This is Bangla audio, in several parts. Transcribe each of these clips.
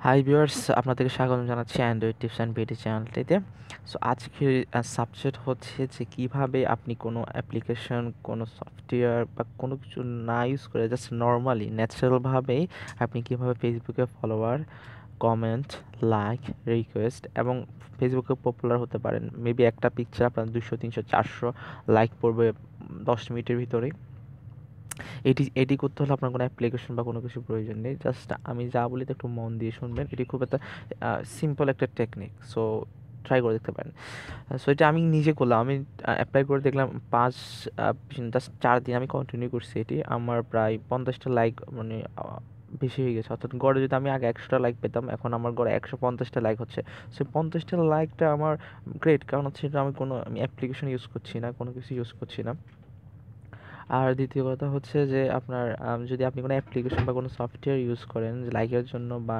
হাই ভিউয়ার্স, আপনাদেরকে স্বাগতম জানাচ্ছি অ্যান্ড্রয়েড টিপস অ্যান্ড বিডি চ্যানেলটিতে। সো আজকের সাবজেক্ট হচ্ছে যে কিভাবে আপনি কোনো অ্যাপ্লিকেশন, কোনো সফটওয়্যার বা কোনো কিছু না ইউজ করে জাস্ট নর্মালি ন্যাচারালভাবেই আপনি কিভাবে ফেসবুকে ফলোয়ার, কমেন্ট, লাইক, রিকোয়েস্ট এবং ফেসবুকে পপুলার হতে পারেন। মেবি একটা পিকচার আপনার 200, 300, 400 লাইক পড়বে 10 মিনিটের ভিতরেই। এটি করতে হলে আপনার কোনো অ্যাপ্লিকেশন বা কোনো কিছুর প্রয়োজন নেই। জাস্ট আমি যা বলি তো একটু মন দিয়ে শুনবেন। এটি খুব একটা সিম্পল একটা টেকনিক। সো ট্রাই করে দেখতে পারেন। সো এটা আমি নিজে করলাম। আমি এপ্লাই করে দেখলাম ৫ জাস্ট ৪ দিন আমি কন্টিনিউ করছি এটি। আমার প্রায় ৫০ টা লাইক মানে বেশি হয়ে গেছে। অর্থাৎ গড়ে যদি আমি আগে ১০০ টা লাইক পেতাম, এখন আমার গড়ে ১৫০ টা লাইক হচ্ছে। সো ৫০ টা লাইকটা আমার গ্রেট। কারণ হচ্ছে এটা আমি অ্যাপ্লিকেশন ইউজ করছি না, কোনো কিছু ইউজ করছি না। আর দ্বিতীয় কথা হচ্ছে যে আপনার যদি আপনি কোনো অ্যাপ্লিকেশন বা কোনো সফটওয়্যার ইউজ করেন লাইকের জন্য বা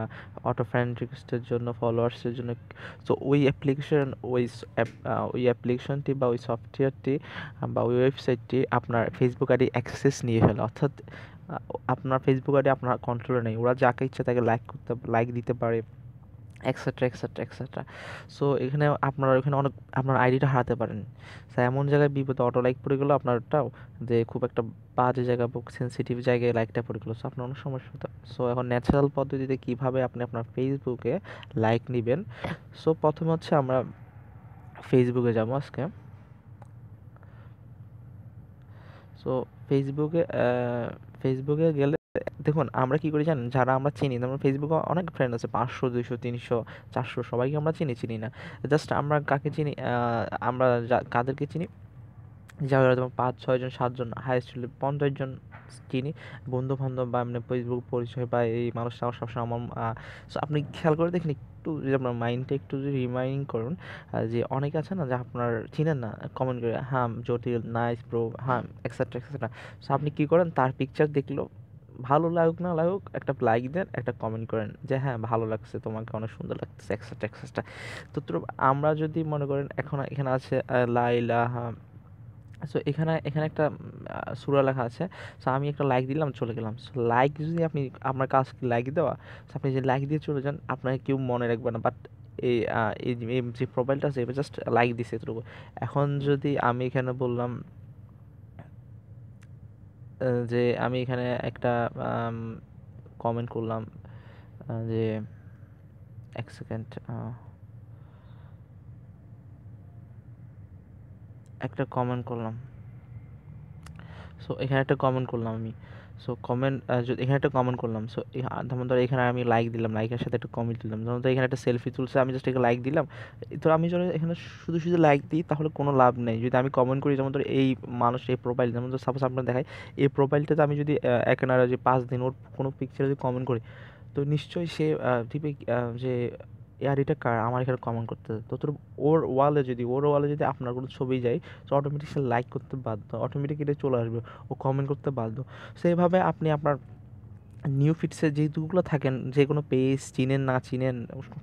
অটো ফ্রেন্ড রিকোয়েস্টের জন্য, ফলোয়ার্সের জন্য, তো ওই অ্যাপ্লিকেশনটি বা ওই সফটওয়্যারটি বা ওই ওয়েবসাইটটি আপনার ফেসবুক আইডি অ্যাক্সেস নিয়ে ফেলে। অর্থাৎ আপনার ফেসবুক আইডি আপনার কন্ট্রোলে নেই। ওরা যাকে ইচ্ছা তাকে লাইক দিতে পারে, এক্সেট্রা, এক্সেট্রা, এক্সেট্রা। সো এখানে এখানে অনেক আপনার আইডিটা হারাতে পারেন। সো এমন জায়গায় বিপদে অটো লাইক পড়ে গেল আপনারটাও, যে খুব একটা বাজে জায়গা বা সেনসিটিভ জায়গায় লাইকটা পড়ে গেলো। সো আপনার অনেক সমস্যা হতে পারে। সো এখন ন্যাচারাল পদ্ধতিতে কিভাবে আপনি আপনার ফেসবুকে লাইক নিবেন। সো প্রথমে হচ্ছে আমরা ফেসবুকে যাবো আজকে। সো ফেসবুকে ফেসবুকে গেলে দেখুন আমরা কি করি জানেন, যারা আমরা চিনি, যেমন ফেসবুকে অনেক ফ্রেন্ড আছে, 500, 200, 300, 400, সবাইকে আমরা চিনি না। জাস্ট আমরা কাকে চিনি, আমরা কাদেরকে চিনি, যারা যেমন ৫-৬ জন, ৭ জন, হাইয়েস্ট হলে 50 জন চিনি, বন্ধু বান্ধব বা এমনি ফেসবুক পরিচয় বা এই মানুষটা আমার সবসময় আমার। সো আপনি খেয়াল করে দেখেন একটু, যদি আপনার মাইন্ডটা একটু যদি রিমাইন্ডিং করুন, যে অনেকে আছে না যে আপনার চিনেন না, কমেন্ট করে হ্যাঁ জটিল, নাইস ব্রো, হ্যাঁ এক্সেট্রা, এক্সেট্রা। সো আপনি কী করেন, তার পিকচার দেখলো, ভালো লাগুক না লাগুক, একটা লাইক দেন, একটা কমেন্ট করেন যে হ্যাঁ ভালো লাগছে, তোমাকে অনেক সুন্দর লাগতেছে, এক্সেট্রা, এক্সেট্রা। তো আমরা যদি মনে করেন এখন এখানে আছে লা ইলাহা, সো এখানে এখানে একটা সূরা লেখা আছে। সো আমি একটা লাইক দিলাম, চলে গেলাম। সো লাইক যদি আপনি, আপনার কাজ কি লাইক দেওয়া? সো আপনি যে লাইক দিয়ে চলে যান, আপনাকে কেউ মনে রাখবে না। বাট এই যে প্রোফাইলটা আছে এটা জাস্ট লাইক দিছে এতটুকু। এখন যদি আমি এখানে বললাম যে আমি এখানে একটা কমেন্ট করলাম, যে ১ সেকেন্ড, একটা কমেন্ট করলাম। সো এখানে একটা কমেন্ট করলাম আমি। সো কমেন্ট, যদি এখানে একটা কমেন্ট করলাম, সো যেমন ধরো এখানে আমি লাইক দিলাম, লাইকের সাথে একটা কমেন্ট দিলাম, যেমন ধরো এখানে একটা সেলফি তুলছে, আমি জাস্ট একটা লাইক দিলাম। তো আমি যদি এখানে শুধু শুধু লাইক দিই তাহলে কোনো লাভ নেই। যদি আমি কমেন্ট করি, যেমন ধরো এই মানুষ, এই প্রোফাইল, যেমন ধরো সাপোজ আপনার দেখাই, এই প্রোফাইলটাতে আমি যদি একেনারা যে 5 দিন ওর কোনো পিকচারে যদি কমেন্ট করি, তো নিশ্চয়ই সে দিবে যে ইয়ার এটা কার, আমার এখানে কমেন্ট করতে। তো ওর ওয়ালে যদি আপনার কোনো ছবি যায়, সো অটোমেটিক সে লাইক করতে বাধ্য, অটোমেটিক এটা চলে আসবে, ও কমেন্ট করতে বাধ্য। সো এভাবে আপনি আপনার নিউ ফিডসে যেগুলো থাকেন, যে কোনো পেজ চিনেন না চিনেন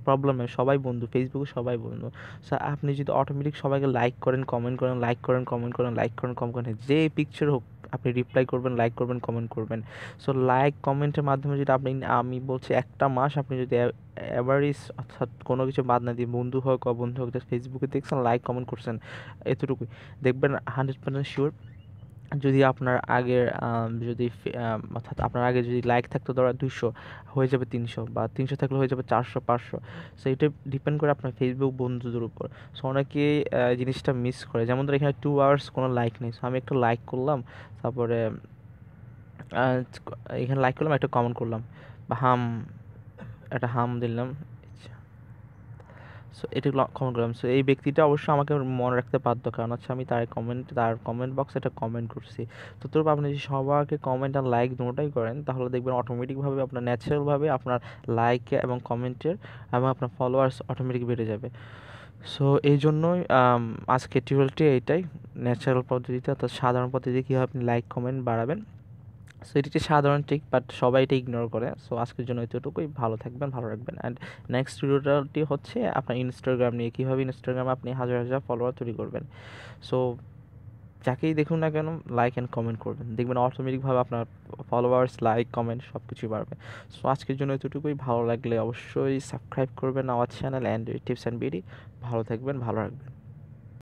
প্রবলেম নেই, সবাই বন্ধু, ফেসবুকে সবাই বন্ধু। সো আপনি যদি অটোমেটিক সবাইকে লাইক করেন, কমেন্ট করেন, লাইক করেন, কমেন্ট করেন, লাইক করেন, কমেন্ট করেন, যে পিকচার হোক আপনি রিপ্লাই করবেন, লাইক করবেন, কমেন্ট করবেন। সো লাইক কমেন্টের মাধ্যমে যদি আপনি, আমি বলছি 1 মাস আপনি যদি অ্যাভারেজ, অর্থাৎ কোনো কিছু বাদ না দিয়ে, বন্ধু হোক অবন্ধু হোক, জাস্ট ফেসবুকে দেখছেন, লাইক কমেন্ট করছেন, এতটুকুই, দেখবেন 100% শিওর, যদি আপনার আগের অর্থাৎ আপনার আগে যদি লাইক থাকতো ধরো 200, হয়ে যাবে 300, বা 300 থাকলে হয়ে যাবে 400, 500। সো এটা ডিপেন্ড করে আপনার ফেসবুক বন্ধুদের উপর। সো অনেকেই জিনিসটা মিস করে, যেমন ধরো এখানে 2 আওয়ার্স কোনো লাইক নেই। সো আমি একটা লাইক করলাম, তারপরে আহ, এখানে লাইক করলাম, একটা কমেন্ট করলাম, বা একটা হাম দিলাম। সো এটা কমেন্ট করলাম। সো এই ব্যক্তিটা অবশ্যই আমাকে মনে রাখতে বাধ্য, কারণ হচ্ছে আমি তার কমেন্ট বক্সে একটা কমেন্ট করছি। তো আপনি যদি সবাইকে কমেন্ট আর লাইক দুটোটাই করেন, তাহলে দেখবেন অটোমেটিকভাবে আপনার ন্যাচারালভাবে আপনার লাইক এবং কমেন্টের এবং আপনার ফলোয়ার্স অটোমেটিক বেড়ে যাবে। সো এই জন্যই আজকের টিউটোরিয়ালটি এইটাই, ন্যাচারাল পদ্ধতিতে অর্থাৎ সাধারণ পদ্ধতিতে কীভাবে আপনি লাইক কমেন্ট বাড়াবেন। সো এটি একটি সাধারণ ট্রিক, বাট সবাই এটা ইগনোর করে। সো আজকের জন্য এতটুকুই, ভালো থাকবেন, ভালো রাখবেন। অ্যান্ড নেক্সট টিউটোরিয়ালটি হচ্ছে আপনার ইনস্টাগ্রাম নিয়ে, কীভাবে ইনস্টাগ্রামে আপনি হাজার হাজার ফলোয়ার তৈরি করবেন। সো যাকেই দেখুন না কেন লাইক অ্যান্ড কমেন্ট করবেন, দেখবেন অটোমেটিকভাবে আপনার ফলোয়ার্স, লাইক, কমেন্ট সব কিছুই বাড়বে। সো আজকের জন্য এতটুকুই। ভালো লাগলে অবশ্যই সাবস্ক্রাইব করবেন our channel and tips and BD. ভালো থাকবেন, ভালো রাখবেন।